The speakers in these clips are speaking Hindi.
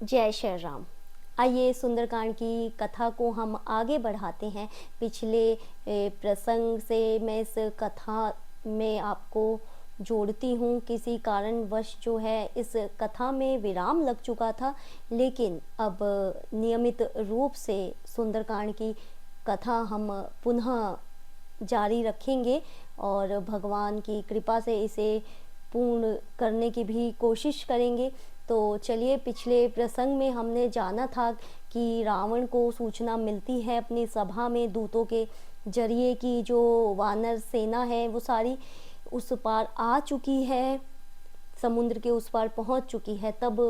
जय श्री राम। आइए सुंदरकांड की कथा को हम आगे बढ़ाते हैं। पिछले प्रसंग से मैं इस कथा में आपको जोड़ती हूँ। किसी कारणवश जो है इस कथा में विराम लग चुका था, लेकिन अब नियमित रूप से सुंदरकांड की कथा हम पुनः जारी रखेंगे और भगवान की कृपा से इसे पूर्ण करने की भी कोशिश करेंगे। तो चलिए, पिछले प्रसंग में हमने जाना था कि रावण को सूचना मिलती है अपनी सभा में दूतों के जरिए कि जो वानर सेना है वो सारी उस पार आ चुकी है, समुद्र के उस पार पहुंच चुकी है। तब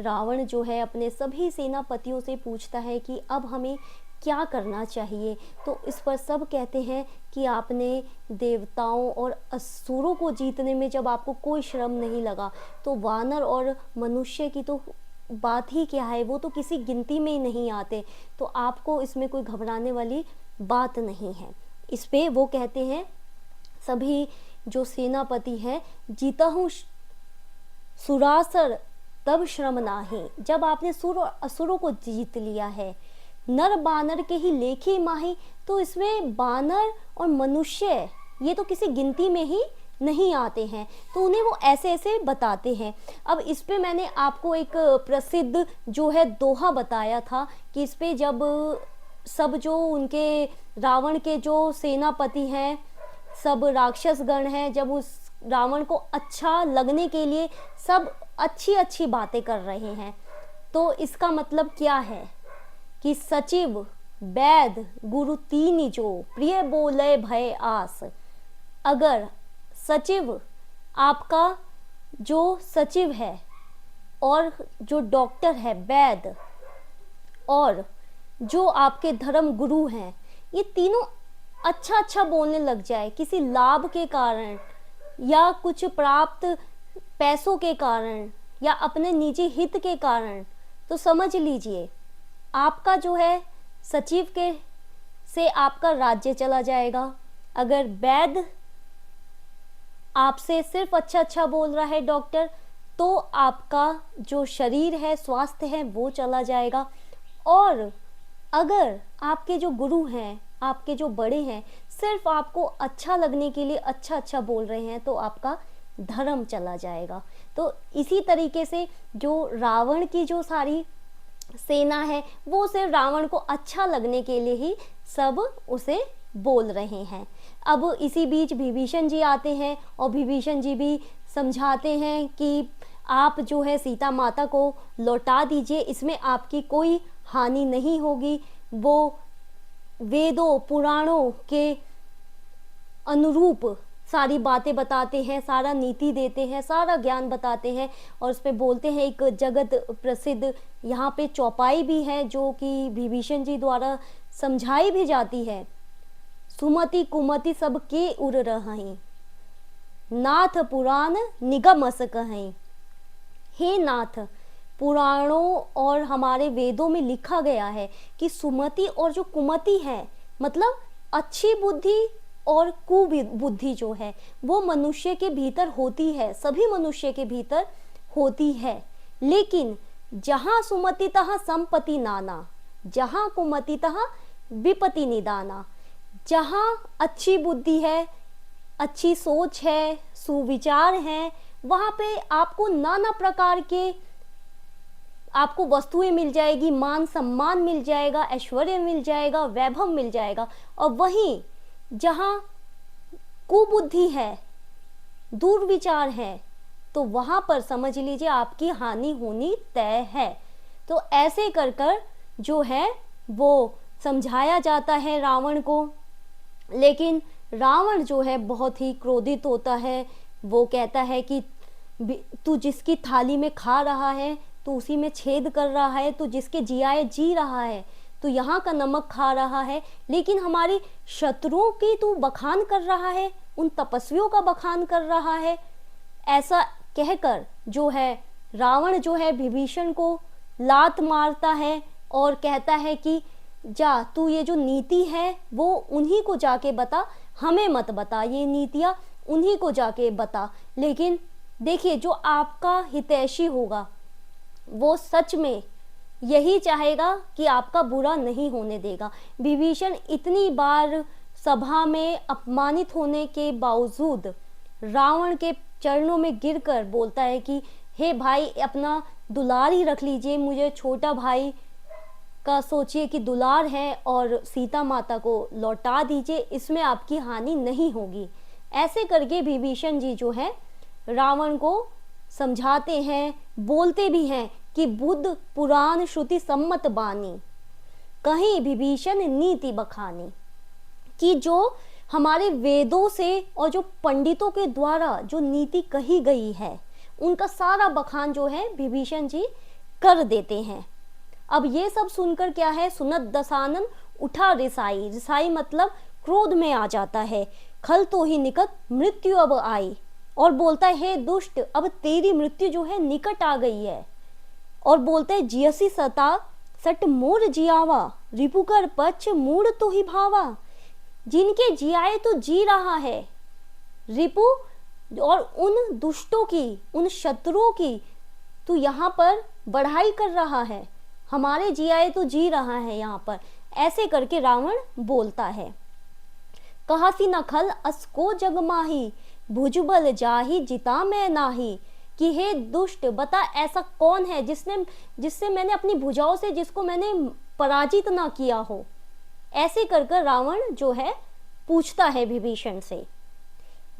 रावण जो है अपने सभी सेनापतियों से पूछता है कि अब हमें क्या करना चाहिए। तो इस पर सब कहते हैं कि आपने देवताओं और असुरों को जीतने में जब आपको कोई श्रम नहीं लगा, तो वानर और मनुष्य की तो बात ही क्या है, वो तो किसी गिनती में ही नहीं आते, तो आपको इसमें कोई घबराने वाली बात नहीं है। इस पे वो कहते हैं सभी जो सेनापति हैं, जीता हूँ सुरासर तब श्रम नाही। जब आपने सुर और असुरों को जीत लिया है, नर बानर के ही लेखी माही, तो इसमें बानर और मनुष्य ये तो किसी गिनती में ही नहीं आते हैं। तो उन्हें वो ऐसे ऐसे बताते हैं। अब इस पे मैंने आपको एक प्रसिद्ध जो है दोहा बताया था कि इस पे जब सब जो उनके रावण के जो सेनापति हैं, सब राक्षस गण हैं, जब उस रावण को अच्छा लगने के लिए सब अच्छी अच्छी बातें कर रहे हैं, तो इसका मतलब क्या है कि सचिव वैद गुरु तीन जो प्रिय बोले भय आस। अगर सचिव, आपका जो सचिव है और जो डॉक्टर है वैद और जो आपके धर्म गुरु हैं, ये तीनों अच्छा अच्छा बोलने लग जाए किसी लाभ के कारण या कुछ प्राप्त पैसों के कारण या अपने निजी हित के कारण, तो समझ लीजिए आपका जो है सचिव के से आपका राज्य चला जाएगा। अगर वैद्य आपसे सिर्फ अच्छा अच्छा बोल रहा है डॉक्टर, तो आपका जो शरीर है, स्वास्थ्य है, वो चला जाएगा। और अगर आपके जो गुरु हैं, आपके जो बड़े हैं, सिर्फ आपको अच्छा लगने के लिए अच्छा अच्छा बोल रहे हैं, तो आपका धर्म चला जाएगा। तो इसी तरीके से जो रावण की जो सारी सेना है, वो सिर्फ रावण को अच्छा लगने के लिए ही सब उसे बोल रहे हैं। अब इसी बीच विभीषण जी आते हैं और विभीषण जी भी समझाते हैं कि आप जो है सीता माता को लौटा दीजिए, इसमें आपकी कोई हानि नहीं होगी। वो वेदों पुराणों के अनुरूप सारी बातें बताते हैं, सारा नीति देते हैं, सारा ज्ञान बताते हैं। और उस पर बोलते हैं, एक जगत प्रसिद्ध यहाँ पे चौपाई भी है जो कि विभीषण जी द्वारा समझाई भी जाती है। सुमति कुमति सब के उर रही, नाथ पुराण निगमस कहीं। हे नाथ, पुराणों और हमारे वेदों में लिखा गया है कि सुमति और जो कुमति है, मतलब अच्छी बुद्धि और कुबुद्धि जो है, वो मनुष्य के भीतर होती है, सभी मनुष्य के भीतर होती है। लेकिन जहाँ सुमति तहाँ संपत्ति नाना, जहाँ कुमति तहाँ विपत्ति निदाना। जहाँ अच्छी बुद्धि है, अच्छी सोच है, सुविचार है, वहाँ पे आपको नाना प्रकार के आपको वस्तुएं मिल जाएगी, मान सम्मान मिल जाएगा, ऐश्वर्य मिल जाएगा, वैभव मिल जाएगा। और वहीं जहाँ कुबुद्धि है, दुर्विचार है, तो वहां पर समझ लीजिए आपकी हानि होनी तय है। तो ऐसे कर कर जो है वो समझाया जाता है रावण को। लेकिन रावण जो है बहुत ही क्रोधित होता है। वो कहता है कि तू जिसकी थाली में खा रहा है, तू उसी में छेद कर रहा है, तू जिसके जियाए जी रहा है, तू यहाँ का नमक खा रहा है, लेकिन हमारी शत्रुओं की तू बखान कर रहा है, उन तपस्वियों का बखान कर रहा है। ऐसा कहकर जो है रावण जो है विभीषण को लात मारता है और कहता है कि जा, तू ये जो नीति है वो उन्हीं को जाके बता, हमें मत बता, ये नीतियाँ उन्हीं को जाके बता। लेकिन देखिए, जो आपका हितैषी होगा वो सच में यही चाहेगा कि आपका बुरा नहीं होने देगा। विभीषण इतनी बार सभा में अपमानित होने के बावजूद रावण के चरणों में गिरकर बोलता है कि हे भाई, अपना दुलार ही रख लीजिए, मुझे छोटा भाई का सोचिए कि दुलार है, और सीता माता को लौटा दीजिए, इसमें आपकी हानि नहीं होगी। ऐसे करके विभीषण जी जो है रावण को समझाते हैं, बोलते भी हैं कि बुद्ध पुराण श्रुति सम्मत बानी, कहीं विभीषण नीति बखानी, कि जो हमारे वेदों से और जो पंडितों के द्वारा जो नीति कही गई है उनका सारा बखान जो है विभीषण जी कर देते हैं। अब ये सब सुनकर क्या है, सुनत दसानन उठा रिसाई, रिसाई मतलब क्रोध में आ जाता है। खल तो ही निकट मृत्यु अब आई, और बोलता है हे दुष्ट, अब तेरी मृत्यु जो है निकट आ गई है। और बोलते है जियसी सता सट मोर जियावा, रिपुकर पक्ष मूड तो ही भावा, जिनके जियाए तो जी रहा है रिपु, और उन दुष्टों की, उन शत्रुओं की तू यहाँ पर बढ़ाई कर रहा है, हमारे जियाए तो जी रहा है यहाँ पर। ऐसे करके रावण बोलता है। कहासी न खल असको जगमाही, भुजबल जाही जिता मैं नाही, कि हे दुष्ट, बता ऐसा कौन है जिससे मैंने अपनी भुजाओं से, जिसको मैंने पराजित ना किया हो। ऐसे कर रावण जो है पूछता है विभीषण से।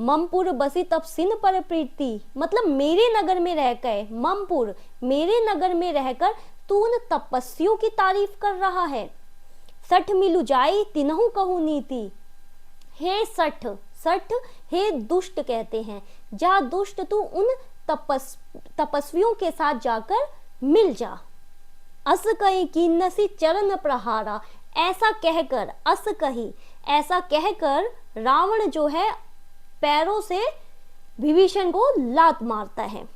ममपुर बसी तब सिन पर प्रीति, मतलब मेरे नगर में रहकर, ममपुर मेरे नगर में रहकर तू उन तपस्वियों की तारीफ कर रहा है। सठ मिलु जाई तिनहु कहू नीति, हे सठ, सठ हे दुष्ट कहते हैं, जा दुष्ट तू उन तपस्वियों के साथ जाकर मिल जा। अस कही कीन्नसी चरण प्रहारा, ऐसा कहकर, अस कही ऐसा कहकर रावण जो है पैरों से विभीषण को लात मारता है।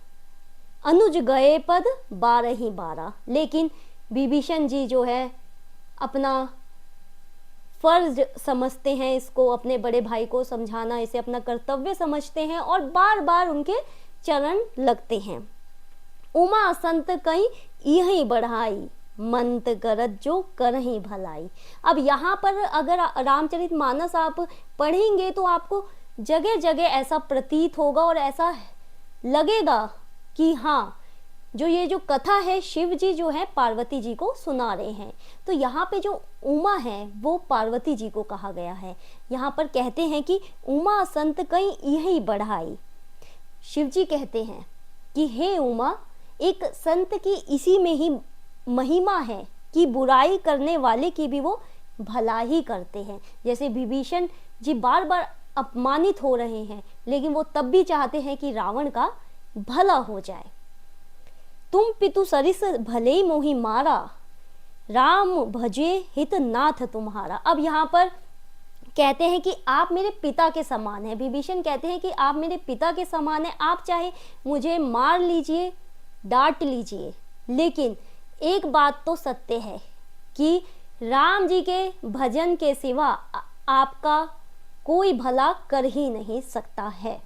अनुज गए पद 12 ही 12, लेकिन विभीषण जी जो है अपना फर्ज समझते हैं, इसको अपने बड़े भाई को समझाना, इसे अपना कर्तव्य समझते हैं और बार बार उनके चरण लगते हैं। उमा संत कहीं यही बढ़ाई, मंत करत जो करही भलाई। अब यहाँ पर अगर रामचरितमानस आप पढ़ेंगे तो आपको जगह जगह ऐसा प्रतीत होगा और ऐसा लगेगा कि हाँ, जो कथा है शिव जी जो है पार्वती जी को सुना रहे हैं। तो यहाँ पे जो उमा है वो पार्वती जी को कहा गया है। यहाँ पर कहते हैं कि उमा संत कहीं यही बढ़ाई। शिव जी कहते हैं कि हे उमा, एक संत की इसी में ही महिमा है कि बुराई करने वाले की भी वो भला ही करते हैं। जैसे विभीषण जी बार बार अपमानित हो रहे हैं, लेकिन वो तब भी चाहते हैं कि रावण का भला हो जाए। तुम पितु सरिस भले ही मोहि मारा, राम भजे हित नाथ तुम्हारा। अब यहाँ पर कहते हैं कि आप मेरे पिता के समान हैं। विभीषण कहते हैं कि आप मेरे पिता के समान हैं, आप चाहे मुझे मार लीजिए, डांट लीजिए, लेकिन एक बात तो सत्य है कि राम जी के भजन के सिवा आपका कोई भला कर ही नहीं सकता है।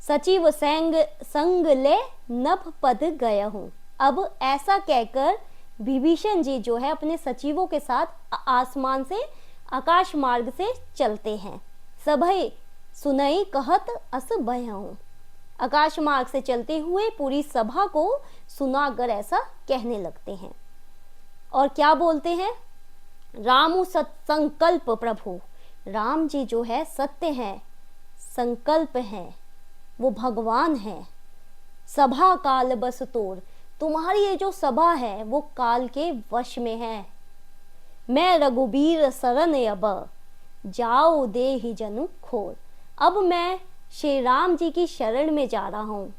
सचिव संग ले नभ पद गया हूँ। अब ऐसा कहकर विभीषण जी जो है अपने सचिवों के साथ आसमान से, आकाश मार्ग से चलते हैं। सभय सुनई कहत अस बहऊं, आकाश मार्ग से चलते हुए पूरी सभा को सुनाकर ऐसा कहने लगते हैं। और क्या बोलते हैं? रामु सत्संकल्प प्रभु, राम जी जो है सत्य है, संकल्प है, वो भगवान है। सभा काल बस तोर, तुम्हारी ये जो सभा है वो काल के वश में है। मैं रघुबीर शरण अब, जाओ दे ही जनु खोर। अब मैं श्री राम जी की शरण में जा रहा हूँ,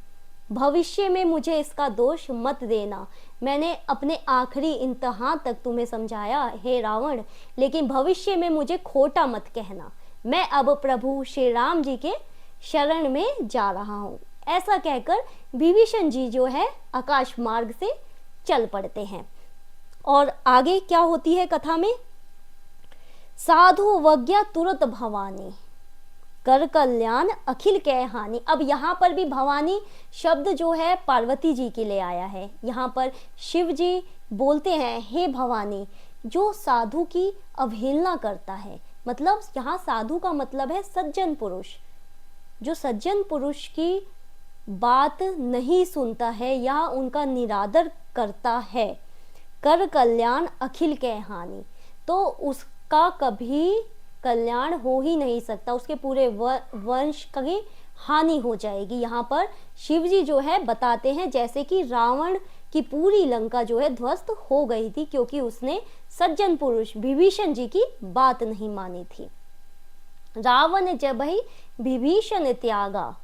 भविष्य में मुझे इसका दोष मत देना। मैंने अपने आखिरी इंतहा तक तुम्हें समझाया हे रावण, लेकिन भविष्य में मुझे खोटा मत कहना। मैं अब प्रभु श्री राम जी के शरण में जा रहा हूँ। ऐसा कहकर विभीषण जी जो है आकाश मार्ग से चल पड़ते हैं। और आगे क्या होती है कथा में? साधु वज्ञा तुरत भवानी। कर कल्याण अखिल कै हानि। अब यहाँ पर भी भवानी शब्द जो है पार्वती जी के लिए आया है। यहाँ पर शिव जी बोलते हैं, हे भवानी, जो साधु की अवहेलना करता है, मतलब यहाँ साधु का मतलब है सज्जन पुरुष, जो सज्जन पुरुष की बात नहीं सुनता है या उनका निरादर करता है, कर कल्याण अखिल कै हानि, तो उसका कभी कल्याण हो ही नहीं सकता, उसके पूरे वंश की हानि हो जाएगी। यहाँ पर शिव जी जो है बताते हैं जैसे कि रावण की पूरी लंका जो है ध्वस्त हो गई थी, क्योंकि उसने सज्जन पुरुष विभीषण जी की बात नहीं मानी थी। रावण जब ही विभीषण त्यागा,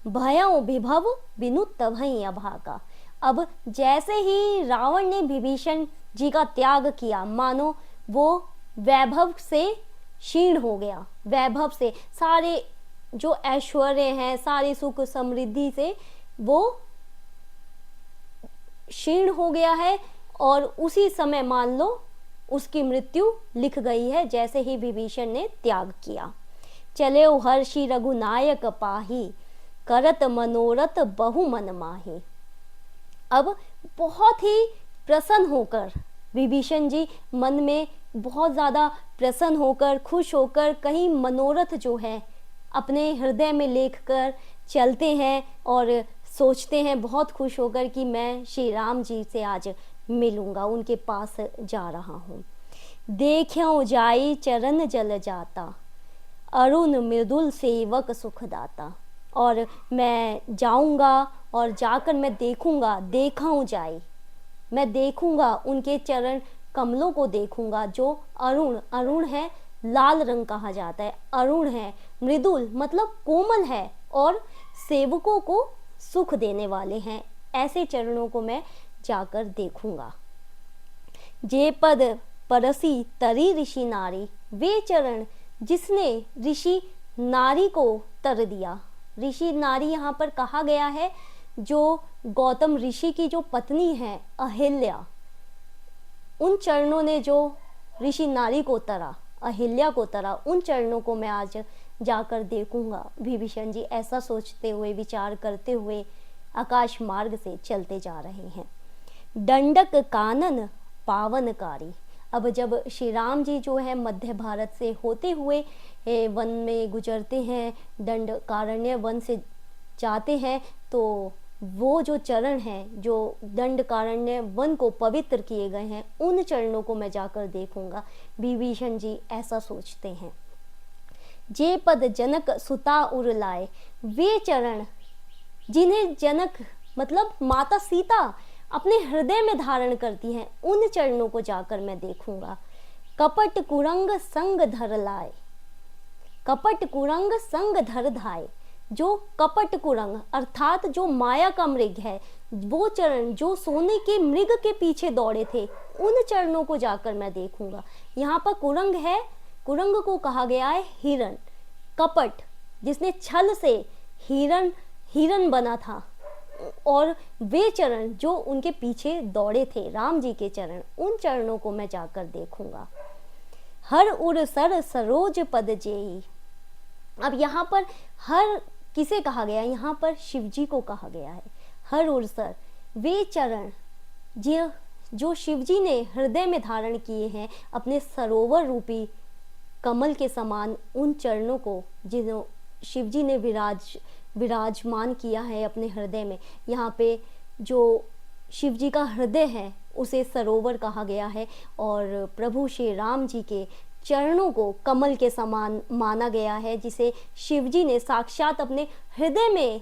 भयों विभव बिनु तभई अभागा। अब जैसे ही रावण ने विभीषण जी का त्याग किया, मानो वो वैभव से क्षीण हो गया, वैभव से, सारे जो ऐश्वर्य हैं, सारे सुख समृद्धि से वो क्षीण हो गया है, और उसी समय मान लो उसकी मृत्यु लिख गई है जैसे ही विभीषण ने त्याग किया। चले हर्षि रघुनायक पाही, करत मनोरथ बहु मन माही। अब बहुत ही प्रसन्न होकर विभीषण जी मन में बहुत ज़्यादा प्रसन्न होकर, खुश होकर, कहीं मनोरथ जो है अपने हृदय में लेकर चलते हैं और सोचते हैं बहुत खुश होकर कि मैं श्री राम जी से आज मिलूंगा, उनके पास जा रहा हूँ। देख्यों जाई चरण जल जाता, अरुण मृदुल सेवक सुखदाता। और मैं जाऊंगा और जाकर मैं देखूंगा, देखाऊं जाई, मैं देखूंगा उनके चरण कमलों को देखूंगा जो अरुण, अरुण है लाल रंग कहा जाता है, अरुण है, मृदुल मतलब कोमल है, और सेवकों को सुख देने वाले हैं, ऐसे चरणों को मैं जाकर देखूंगा। जे पद परसी तरी ऋषि नारी, वे चरण जिसने ऋषि नारी को तर दिया। ऋषि नारी यहाँ पर कहा गया है जो गौतम ऋषि की जो पत्नी है अहिल्या, उन चरणों ने जो ऋषि नारी को तरा, अहिल्या को तरा, उन चरणों को मैं आज जाकर देखूंगा। विभीषण जी ऐसा सोचते हुए, विचार करते हुए आकाश मार्ग से चलते जा रहे हैं। दंडक कानन पावनकारी। अब जब श्री राम जी जो है मध्य भारत से होते हुए वन में गुजरते हैं, दंडकारण्य वन से जाते हैं, तो वो जो चरण हैं जो दंडकारण्य वन को पवित्र किए गए हैं, उन चरणों को मैं जाकर देखूंगा। विभीषण जी ऐसा सोचते हैं। जे पद जनक सुता उर लाए, वे चरण जिन्हें जनक मतलब माता सीता अपने हृदय में धारण करती हैं, उन चरणों को जाकर मैं देखूंगा। कपट कुरंग संग धर लाए, कपट कुरंग संग धर धाए। जो कपट कुरंग अर्थात जो माया का मृग है, वो चरण जो सोने के मृग के पीछे दौड़े थे, उन चरणों को जाकर मैं देखूंगा। यहाँ पर कुरंग है, कुरंग को कहा गया है हिरण, कपट जिसने छल से हिरण बना था, और वे चरण जो उनके पीछे दौड़े थे, राम जी के चरण, उन चरणों को मैं जाकर देखूंगा। हर उर सर सरोज पद जेई। अब यहाँ पर हर किसे कहा गया? यहाँ पर शिव जी को कहा गया है। हर उर सर, वे चरण जो शिव जी ने हृदय में धारण किए हैं अपने सरोवर रूपी कमल के समान, उन चरणों को जिन्हों शिव जी ने विराजमान किया है अपने हृदय में। यहाँ पे जो शिव जी का हृदय है उसे सरोवर कहा गया है, और प्रभु श्री राम जी के चरणों को कमल के समान माना गया है, जिसे शिव जी ने साक्षात अपने हृदय में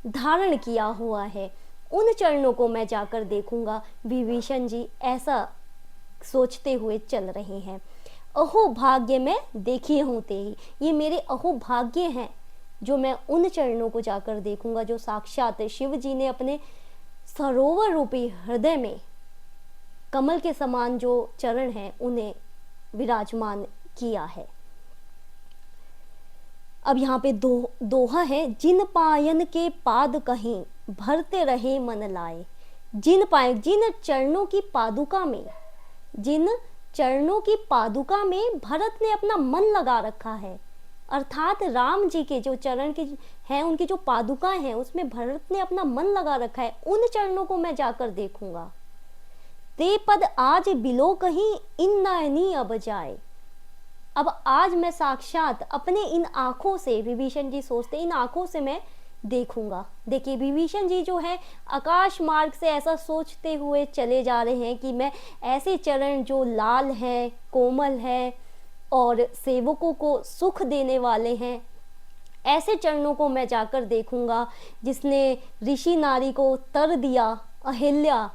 धारण किया हुआ है। उन चरणों को मैं जाकर देखूंगा। विभीषण जी ऐसा सोचते हुए चल रहे हैं। अहो भाग्य में देखिए होते ही, ये मेरे अहो भाग्य हैं जो मैं उन चरणों को जाकर देखूंगा जो साक्षात शिव जी ने अपने सरोवर रूपी हृदय में कमल के समान जो चरण हैं उन्हें विराजमान किया है। अब यहाँ पे दोहा है, जिन पायन के पाद कहीं भरते रहे मन लाए। जिन चरणों की पादुका में, जिन चरणों की पादुका में भरत ने अपना मन लगा रखा है, अर्थात राम जी के जो चरण के हैं, उनकी जो पादुकाएं हैं, उसमें भरत ने अपना मन लगा रखा है, उन चरणों को मैं जाकर देखूंगा। ते पद आज बिलो कहीं इन नयनी अब जाए। अब आज मैं साक्षात अपने इन आंखों से, विभीषण जी सोचते, इन आंखों से मैं देखूंगा। देखिए विभीषण जी जो है आकाश मार्ग से ऐसा सोचते हुए चले जा रहे हैं कि मैं ऐसे चरण जो लाल हैं, कोमल हैं और सेवकों को सुख देने वाले हैं, ऐसे चरणों को मैं जाकर देखूंगा। जिसने ऋषि नारी को तर दिया, अहिल्या,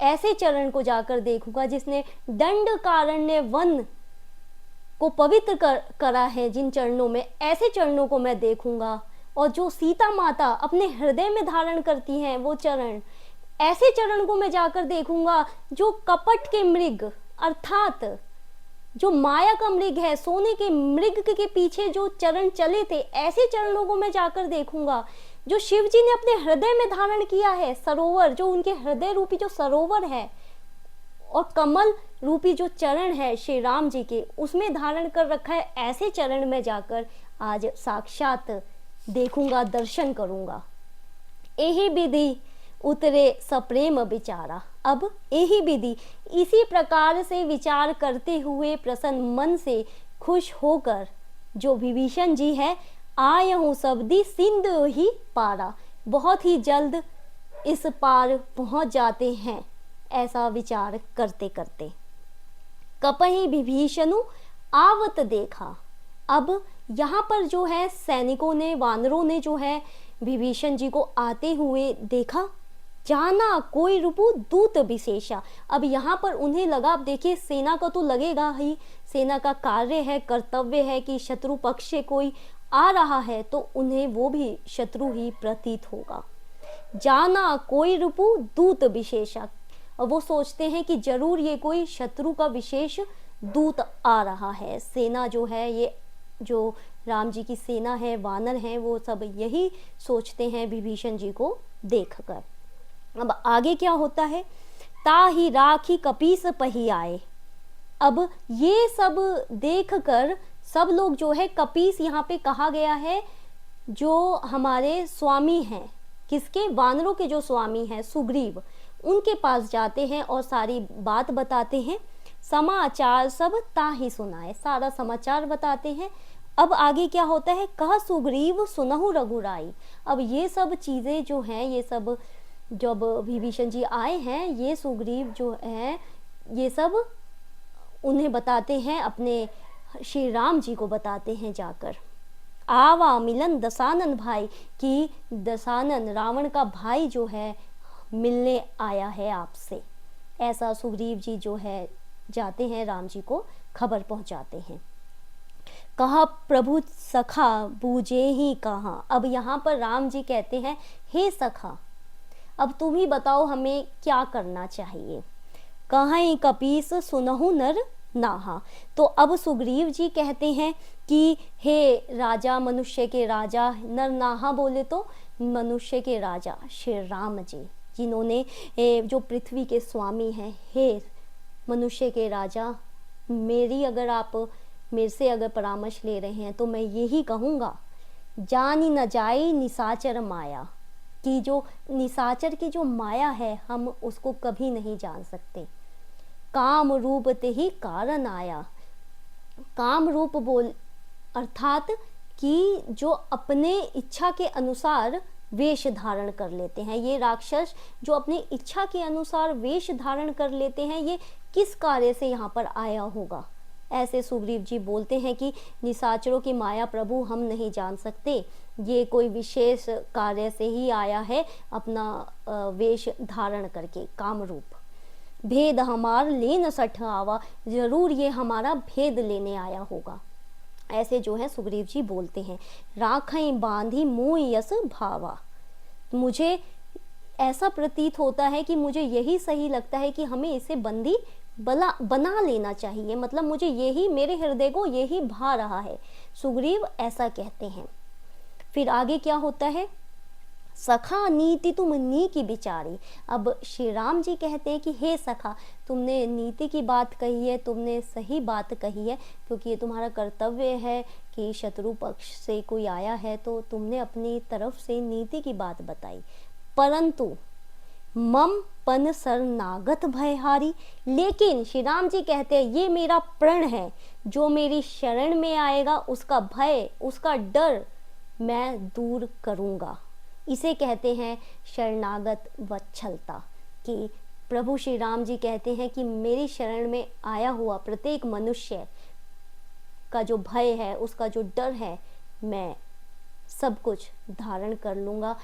ऐसे चरण को जाकर देखूंगा। जिसने दंडकारण्य वन को पवित्र करा है, जिन चरणों में, ऐसे चरणों को मैं देखूंगा। और जो सीता माता अपने हृदय में धारण करती हैं वो चरण, ऐसे चरण को मैं जाकर देखूंगा। जो कपट के मृग, अर्थात जो माया का मृग है, सोने के मृग के पीछे जो चरण चले थे, ऐसे चरणों को मैं जाकर देखूंगा। जो शिव जी ने अपने हृदय में धारण किया है सरोवर, जो उनके हृदय रूपी जो सरोवर है और कमल रूपी जो चरण है श्री राम जी के, उसमें धारण कर रखा है, ऐसे चरण में जाकर आज साक्षात देखूंगा, दर्शन करूंगा। यही विधि उतरे सप्रेम विचारा। अब यही विधि, इसी प्रकार से विचार करते हुए प्रसन्न मन से खुश होकर जो विभीषण जी है, आय हूँ सब्दी सिंधु ही पारा, बहुत ही जल्द इस पार पहुंच जाते हैं, ऐसा विचार करते करते। कपहि विभीषणु आवत देखा। अब यहाँ पर जो है सैनिकों ने, वानरों ने जो है विभीषण जी को आते हुए देखा। जाना कोई रूपु दूत विशेषा। अब यहाँ पर उन्हें लगा, अब देखिए सेना का तो लगेगा ही, सेना का कार्य है, कर्तव्य है कि शत्रु पक्ष से कोई आ रहा है तो उन्हें वो भी शत्रु ही प्रतीत होगा। जाना कोई रूपु दूत विशेषा। और वो सोचते हैं कि जरूर ये कोई शत्रु का विशेष दूत आ रहा है। सेना जो है, ये जो राम जी की सेना है, वानर हैं, वो सब यही सोचते हैं विभीषण जी को देखकर। अब आगे क्या होता है, ताहि राखी कपीस पही आए। अब ये सब देखकर सब लोग जो है, कपीस यहाँ पे कहा गया है जो हमारे स्वामी हैं, किसके, वानरों के जो स्वामी हैं सुग्रीव, उनके पास जाते हैं और सारी बात बताते हैं। समाचार सब ताहि सुनाए, सारा समाचार बताते हैं। अब आगे क्या होता है, कहा सुग्रीव सुनहु रघुराई। अब ये सब चीजें जो हैं, ये सब जब विभीषण जी आए हैं, ये सुग्रीव जो है ये सब उन्हें बताते हैं, अपने श्री राम जी को बताते हैं जाकर। आवा मिलन दशानन भाई, कि दशानन रावण का भाई जो है मिलने आया है आपसे, ऐसा सुग्रीव जी जो है जाते हैं, राम जी को खबर पहुंचाते हैं। कहा प्रभु सखा बूझे ही कहा। अब यहाँ पर राम जी कहते हैं, हे सखा, अब तुम ही बताओ हमें क्या करना चाहिए। कहीं कपीस सुनहु नर नाहा। तो अब सुग्रीव जी कहते हैं कि हे राजा, मनुष्य के राजा, नर नाहा बोले तो मनुष्य के राजा श्री राम जी, जिन्होंने जो पृथ्वी के स्वामी हैं, हे मनुष्य के राजा, मेरी अगर आप मेरे से अगर परामर्श ले रहे हैं तो मैं यही कहूँगा, जानी न जाई निशाचर माया, कि जो निशाचर की जो माया है हम उसको कभी नहीं जान सकते। काम रूप ते ही कारण आया। काम रूप बोल अर्थात कि जो अपने इच्छा के अनुसार वेश धारण कर लेते हैं, ये राक्षस जो अपनी इच्छा के अनुसार वेश धारण कर लेते हैं, ये किस कार्य से यहाँ पर आया होगा। ऐसे सुग्रीव जी बोलते हैं कि निशाचरों की माया प्रभु हम नहीं जान सकते, ये कोई विशेष कार्य से ही आया है, अपना वेश धारण करके, काम रूप। भेद हमार ले न सठ आवा, जरूर ये हमारा भेद लेने आया होगा, ऐसे जो है सुग्रीव जी बोलते हैं। राखें बांधी मोह यस भावा। मुझे ऐसा प्रतीत होता है कि मुझे यही सही लगता है कि हमें इसे बंदी बना लेना चाहिए, मतलब मुझे यही, मेरे हृदय को यही भा रहा है, सुग्रीव ऐसा कहते हैं। फिर आगे क्या होता है, सखा नीति तुम नीकी बिचारी। अब श्री राम जी कहते हैं कि हे सखा, तुमने नीति की बात कही है, तुमने सही बात कही है, क्योंकि ये तुम्हारा कर्तव्य है कि शत्रु पक्ष से कोई आया है तो तुमने अपनी तरफ से नीति की बात बताई। परंतु मम पन शरणागत भयहारी, लेकिन श्री राम जी कहते हैं ये मेरा प्रण है, जो मेरी शरण में आएगा उसका भय, उसका डर मैं दूर करूँगा। इसे कहते हैं शरणागत वत्सलता, कि प्रभु श्री राम जी कहते हैं कि मेरी शरण में आया हुआ प्रत्येक मनुष्य का जो भय है, उसका जो डर है, मैं सब कुछ धारण कर लूँगा,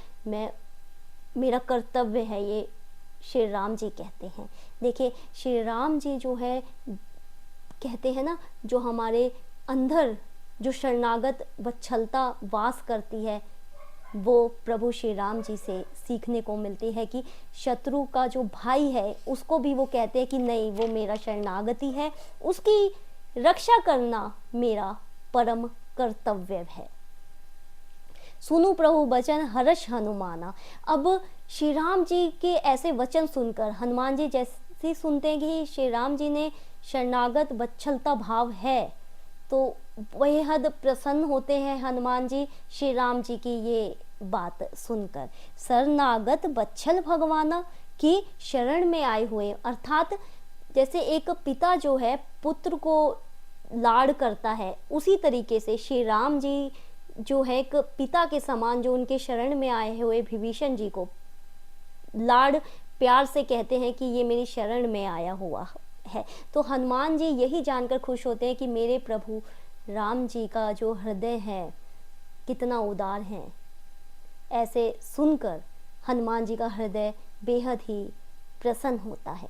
मेरा कर्तव्य है ये, श्री राम जी कहते हैं। देखिए श्री राम जी जो है कहते हैं ना, जो हमारे अंदर जो शरणागत वत्सलता वास करती है, वो प्रभु श्री राम जी से सीखने को मिलती है कि शत्रु का जो भाई है उसको भी वो कहते हैं कि नहीं, वो मेरा शरणागति है, उसकी रक्षा करना मेरा परम कर्तव्य है। सुनु प्रभु वचन हर्ष हनुमाना। अब श्री राम जी के ऐसे वचन सुनकर हनुमान जी जैसे सुनते हैं कि श्री राम जी ने शरणागत वत्सलता भाव है, तो बेहद प्रसन्न होते हैं हनुमान जी श्री राम जी की ये बात सुनकर। शरणागत वत्सल भगवाना, की शरण में आए हुए, अर्थात जैसे एक पिता जो है पुत्र को लाड़ करता है, उसी तरीके से श्री राम जी जो है एक पिता के समान जो उनके शरण में आए हुए विभीषण जी को लाड़ प्यार से कहते हैं कि ये मेरी शरण में आया हुआ है। तो हनुमान जी यही जानकर खुश होते हैं कि मेरे प्रभु राम जी का जो हृदय है कितना उदार है। ऐसे सुनकर हनुमान जी का हृदय बेहद ही प्रसन्न होता है।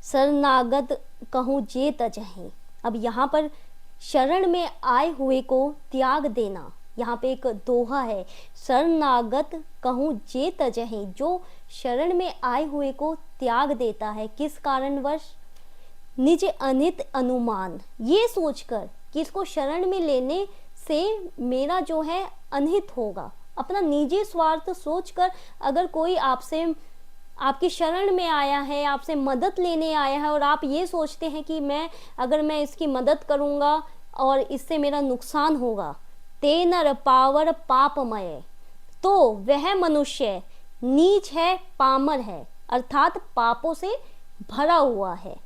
शरणागत कहूँ जे तजहि। अब यहाँ पर शरण में आए हुए को त्याग देना, यहाँ पे एक दोहा है, शरणागत कहूँ जे तजहि, जो शरण में आए हुए को त्याग देता है, किस कारणवश, निज अनित अनुमान, ये सोचकर कि इसको शरण में लेने से मेरा जो है अनहित होगा, अपना निजी स्वार्थ सोचकर अगर कोई आपसे आपकी शरण में आया है, आपसे मदद लेने आया है और आप ये सोचते हैं कि अगर मैं इसकी मदद करूँगा और इससे मेरा नुकसान होगा, ते नर पावर पापमय, तो वह मनुष्य नीच है, पामर है, अर्थात पापों से भरा हुआ है।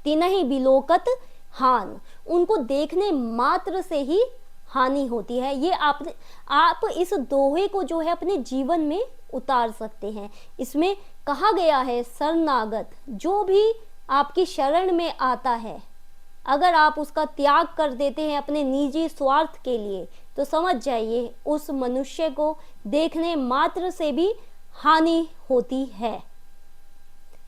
तिनहि बिलोकत हान, उनको देखने मात्र से ही हानि होती है। ये आप इस दोहे को जो है अपने जीवन में उतार सकते हैं। इसमें कहा गया है शरणागत, जो भी आपकी शरण में आता है, अगर आप उसका त्याग कर देते हैं अपने निजी स्वार्थ के लिए, तो समझ जाइए उस मनुष्य को देखने मात्र से भी हानि होती है।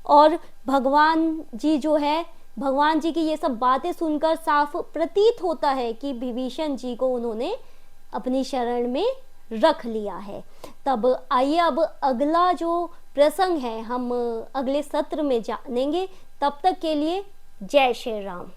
और भगवान जी जो है, भगवान जी की ये सब बातें सुनकर साफ प्रतीत होता है कि विभीषण जी को उन्होंने अपनी शरण में रख लिया है। तब आइए अब अगला जो प्रसंग है हम अगले सत्र में जानेंगे। तब तक के लिए जय श्री राम।